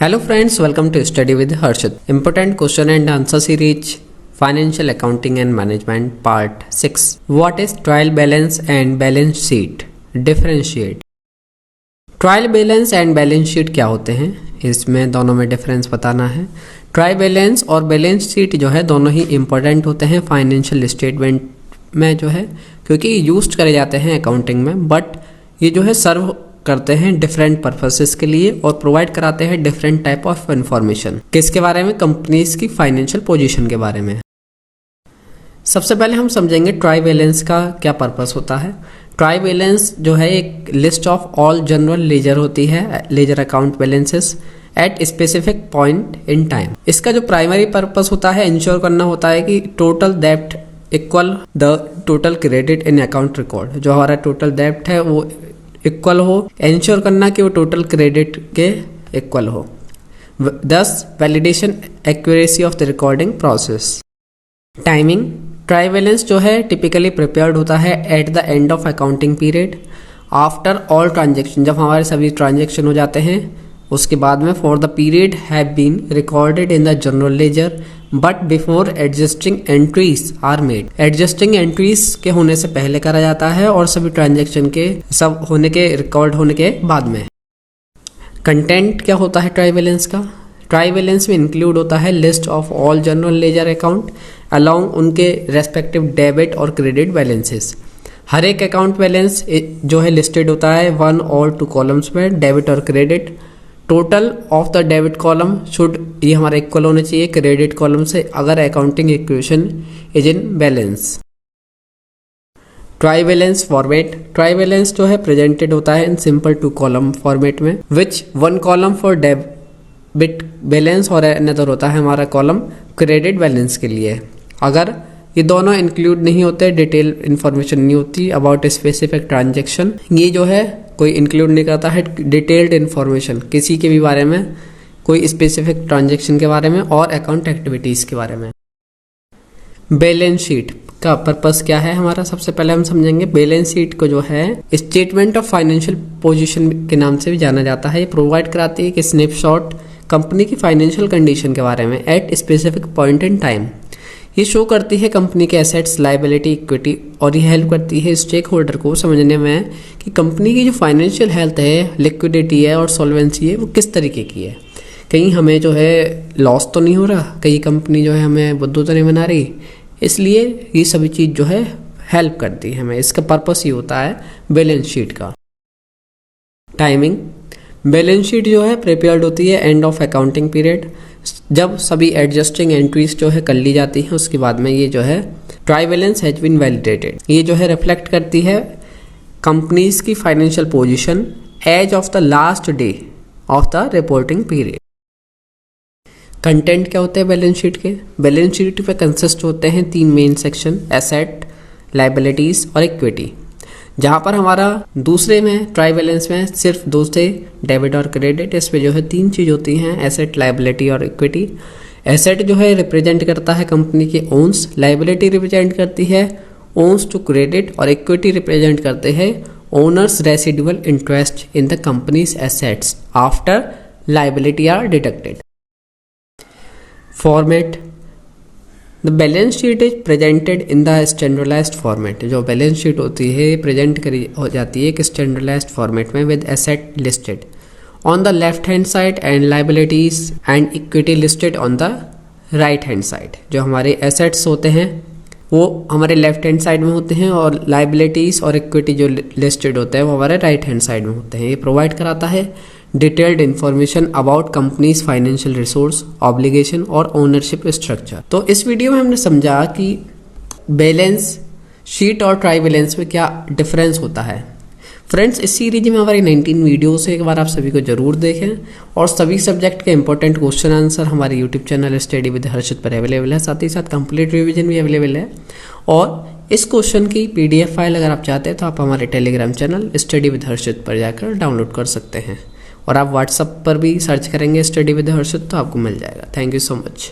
Hello friends, welcome to Study with Harshit. Important question and answer series Financial Accounting and Management Part 6. What is trial balance and balance sheet? Differentiate. Trial balance and balance sheet क्या होते हैं, इसमें दोनों में difference बताना है। Trial balance और balance sheet जो है दोनों ही इम्पोर्टेंट होते हैं फाइनेंशियल स्टेटमेंट में जो है, क्योंकि यूज करे जाते हैं अकाउंटिंग में, बट ये जो है सर्व करते हैं डिफरेंट पर्पसेस के लिए और प्रोवाइड कराते हैं डिफरेंट टाइप ऑफ इंफॉर्मेशन। किसके बारे में? कंपनीज की फाइनेंशियल पोजीशन के बारे में। सबसे पहले हम समझेंगे ट्राई बैलेंस का क्या पर्पस होता है। ट्राई बैलेंस जो है एक list of all general ledger होती है, ledger account balances at specific point in time. इसका जो प्राइमरी पर्पस होता है इंश्योर करना होता है कि टोटल डेब्ट equal the total credit in account record. जो हमारा टोटल डेब्ट है वो इक्वल हो, इंश्योर करना कि वो टोटल क्रेडिट के इक्वल हो। दस validation accuracy of the recording process. Timing, try balance जो है टिपिकली प्रिपेयर्ड होता है at the end of accounting period after all transaction. जब हमारे सभी ट्रांजेक्शन हो जाते हैं उसके बाद में for the period have been recorded in the general ledger but before adjusting entries are made. Adjusting entries के होने से पहले करा जाता है और सभी ट्रांजेक्शन के सब होने के रिकॉर्ड होने के बाद में। कंटेंट क्या होता है ट्राई बैलेंस का? ट्राई बैलेंस में इंक्लूड होता है list of all general ledger account along उनके रेस्पेक्टिव डेबिट और क्रेडिट बैलेंसेस। हर एक अकाउंट बैलेंस जो है लिस्टेड होता है 1 और 2 कॉलम्स में, डेबिट और credit. Total of the debit column should ये हमारा इक्वल होना चाहिए क्रेडिट कॉलम से अगर accounting equation is in balance. Try balance format, try balance जो है प्रेजेंटेड होता है इन सिंपल 2 कॉलम फॉर्मेट में, विच 1 कॉलम फॉर डेबिट बैलेंस और अनदर होता है हमारा कॉलम क्रेडिट बैलेंस के लिए। अगर ये दोनों इंक्लूड नहीं होते, डिटेल इंफॉर्मेशन नहीं होती अबाउट स्पेसिफिक ट्रांजेक्शन, ये जो है कोई इंक्लूड नहीं करता है डिटेल्ड इंफॉर्मेशन किसी के भी बारे में, कोई स्पेसिफिक ट्रांजेक्शन के बारे में और अकाउंट एक्टिविटीज के बारे में। बैलेंस शीट का पर्पस क्या है हमारा? सबसे पहले हम समझेंगे बैलेंस शीट को जो है स्टेटमेंट ऑफ फाइनेंशियल पोजीशन के नाम से भी जाना जाता है। ये प्रोवाइड कराती है कि स्नैपशॉट कंपनी की फाइनेंशियल कंडीशन के बारे में at specific point in time. ये शो करती है कंपनी के एसेट्स, लायबिलिटी, इक्विटी और ये हेल्प करती है स्टेक होल्डर को समझने में कि कंपनी की जो फाइनेंशियल हेल्थ है, लिक्विडिटी है और सॉल्वेंसी है वो किस तरीके की है। कहीं हमें जो है लॉस तो नहीं हो रहा, कहीं कंपनी जो है हमें बुद्धू तो नहीं बना रही, इसलिए ये सभी चीज़ जो है हेल्प करती है हमें। इसका पर्पस ये होता है बैलेंस शीट का। टाइमिंग, बैलेंस शीट जो है प्रिपेयर्ड होती है एंड ऑफ अकाउंटिंग पीरियड, जब सभी एडजस्टिंग एंट्रीज जो है कर ली जाती हैं उसके बाद में ये जो है trial balance has been validated. ये जो है रिफ्लेक्ट करती है कंपनीज की financial position as of the last day of the reporting period. Content क्या होते हैं बैलेंस शीट के? बैलेंस शीट पे कंसिस्ट होते हैं 3 मेन सेक्शन, एसेट, लायबिलिटीज और इक्विटी। जहाँ पर हमारा दूसरे में ट्राई बैलेंस में सिर्फ 2 थे, डेबिट और क्रेडिट। इसमें जो है 3 चीज़ होती हैं, एसेट, लायबिलिटी और इक्विटी। एसेट जो है रिप्रेजेंट करता है कंपनी के ओन्स, लायबिलिटी रिप्रेजेंट करती है ओन्स टू क्रेडिट और इक्विटी रिप्रेजेंट करते हैं owners residual interest in the company's assets after liability are deducted. Format, the balance sheet is presented in the standardized format. जो balance sheet होती है present करी हो जाती है एक स्टैंडर्डाइज्ड फॉर्मेट में with asset listed on the left hand side and liabilities and equity listed on the right hand side. जो हमारे एसेट्स होते हैं वो हमारे लेफ्ट हैंड साइड में होते हैं और लायबिलिटीज और इक्विटी जो लिस्टेड होते हैं वो हमारे राइट हैंड साइड में होते हैं। ये प्रोवाइड कराता है detailed information about companies financial resource, obligation और ओनरशिप स्ट्रक्चर। तो इस वीडियो में हमने समझा कि बैलेंस शीट और ट्राई बैलेंस में क्या डिफरेंस होता है। फ्रेंड्स, इस सीरीज में हमारी 19 वीडियोस है, एक बार आप सभी को जरूर देखें और सभी सब्जेक्ट के इंपॉर्टेंट क्वेश्चन आंसर हमारे यूट्यूब चैनल स्टडी विद हर्षित पर अवेलेबल है। साथ ही साथ कंप्लीट रिवीजन भी अवेलेबल है और इस क्वेश्चन की PDF फाइल अगर आप चाहते हैं तो आप हमारे टेलीग्राम चैनल स्टडी विद हर्षित पर जाकर डाउनलोड कर सकते हैं और आप व्हाट्सएप पर भी सर्च करेंगे स्टडी विद हर्षित तो आपको मिल जाएगा। Thank you so much.